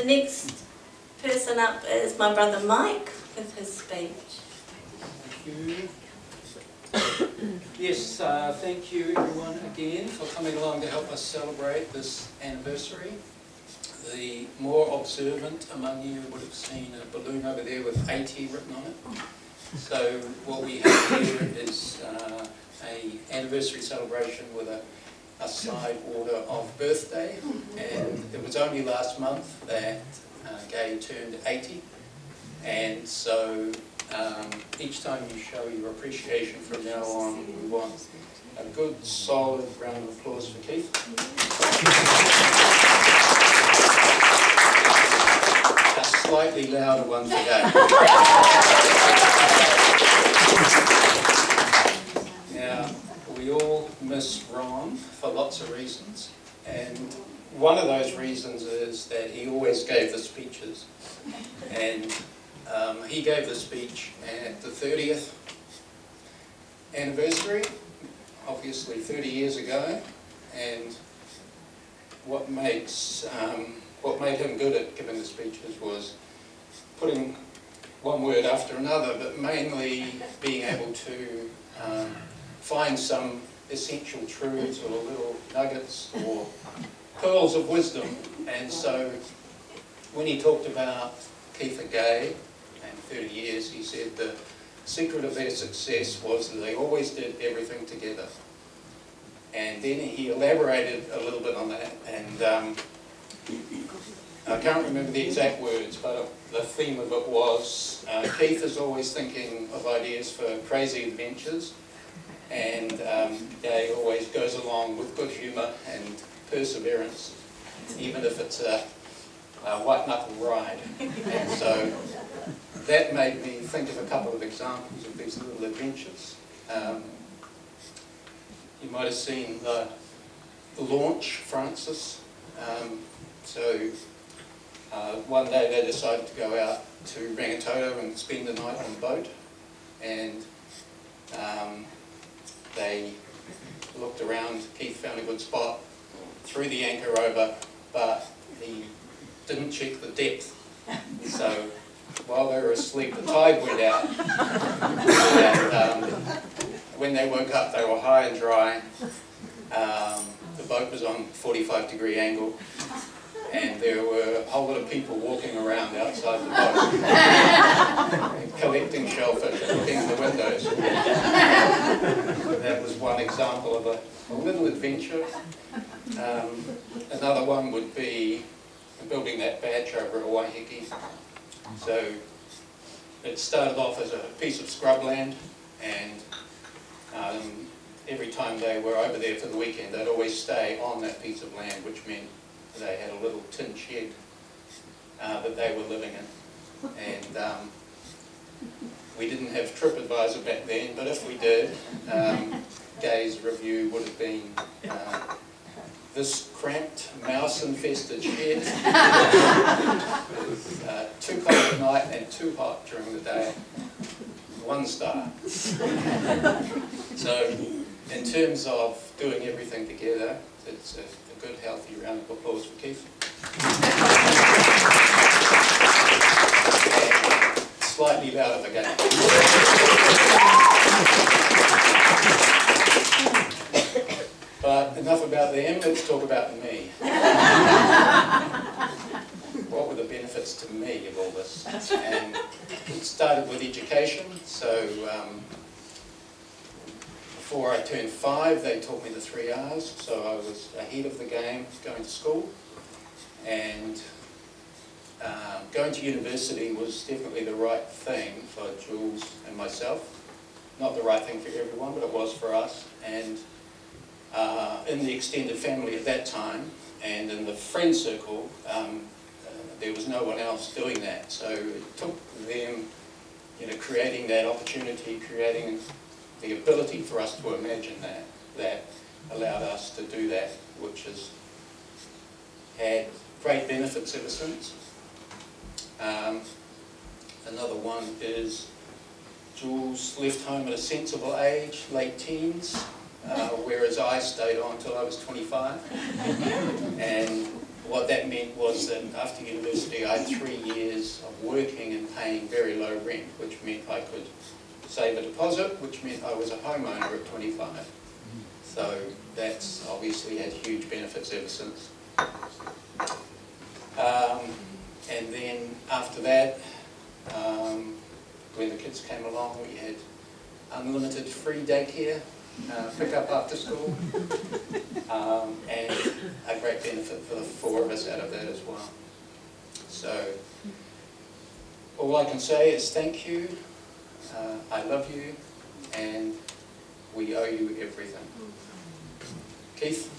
next person up is my brother Mike with his speech. Thank you. Yes, thank you everyone again for coming along to help us celebrate this anniversary. The more observant among you would have seen a balloon over there with 80 written on it. So what we have here is an anniversary celebration with a side order of birthday, and it was only last month that Gay turned 80, and so each time you show your appreciation from now on, we want a good solid round of applause for Keith. A slightly louder one today. Now, we all miss Ron for lots of reasons, and one of those reasons is that he always gave the speeches, and he gave the speech at the 30th anniversary, obviously 30 years ago, and what made him good at giving the speeches was putting one word after another, but mainly being able to find some essential truths or little nuggets or pearls of wisdom. And so when he talked about Keith and Gay and 30 years, he said the secret of their success was that they always did everything together. And then he elaborated a little bit on that, and I can't remember the exact words, but the theme of it was Keith is always thinking of ideas for crazy adventures, and Gay always goes along with good humour and perseverance, even if it's a white-knuckle ride. And so that made me think of a couple of examples of these little adventures. You might have seen the launch, Francis. One day they decided to go out to Rangitoto and spend the night on the boat, and they looked around. Keith found a good spot, threw the anchor over, but he didn't check the depth. So while they were asleep, the tide went out, and when they woke up, they were high and dry. The boat was on 45-degree angle, and there were a whole lot of people walking around outside the boat, collecting shellfish and looking in the windows. That was one example of a little adventure. Another one would be building that batch over at Waiheke. So it started off as a piece of scrubland, and every time they were over there for the weekend, they'd always stay on that piece of land, which meant they had a little tin shed that they were living in. And we didn't have TripAdvisor back then, but if we did, Gay's review would have been this cramped, mouse-infested shed. Too cold at night and too hot during the day. 1 star. So, in terms of doing everything together, it's a good, healthy round of applause for Keith. And slightly louder again. But enough about them, let's talk about me. What were the benefits to me of all this? And it started with education. So before I turned 5, they taught me the 3 R's. So I was ahead of the game going to school. And going to university was definitely the right thing for Jules and myself. Not the right thing for everyone, but it was for us. And in the extended family at that time, and in the friend circle, there was no one else doing that. So it took them, creating that opportunity, creating the ability for us to imagine that allowed us to do that, which has had great benefits ever since. Another one is Jules left home at a sensible age, late teens, whereas I stayed on until I was 25. And what that meant was that after university I had 3 years of working and paying very low rent, which meant I could save a deposit, which meant I was a homeowner at 25. So that's obviously had huge benefits ever since. And then after that, when the kids came along, we had unlimited free daycare, pick up after school, and a great benefit for the 4 of us out of that as well. So all I can say is thank you, I love you, and we owe you everything. Keith?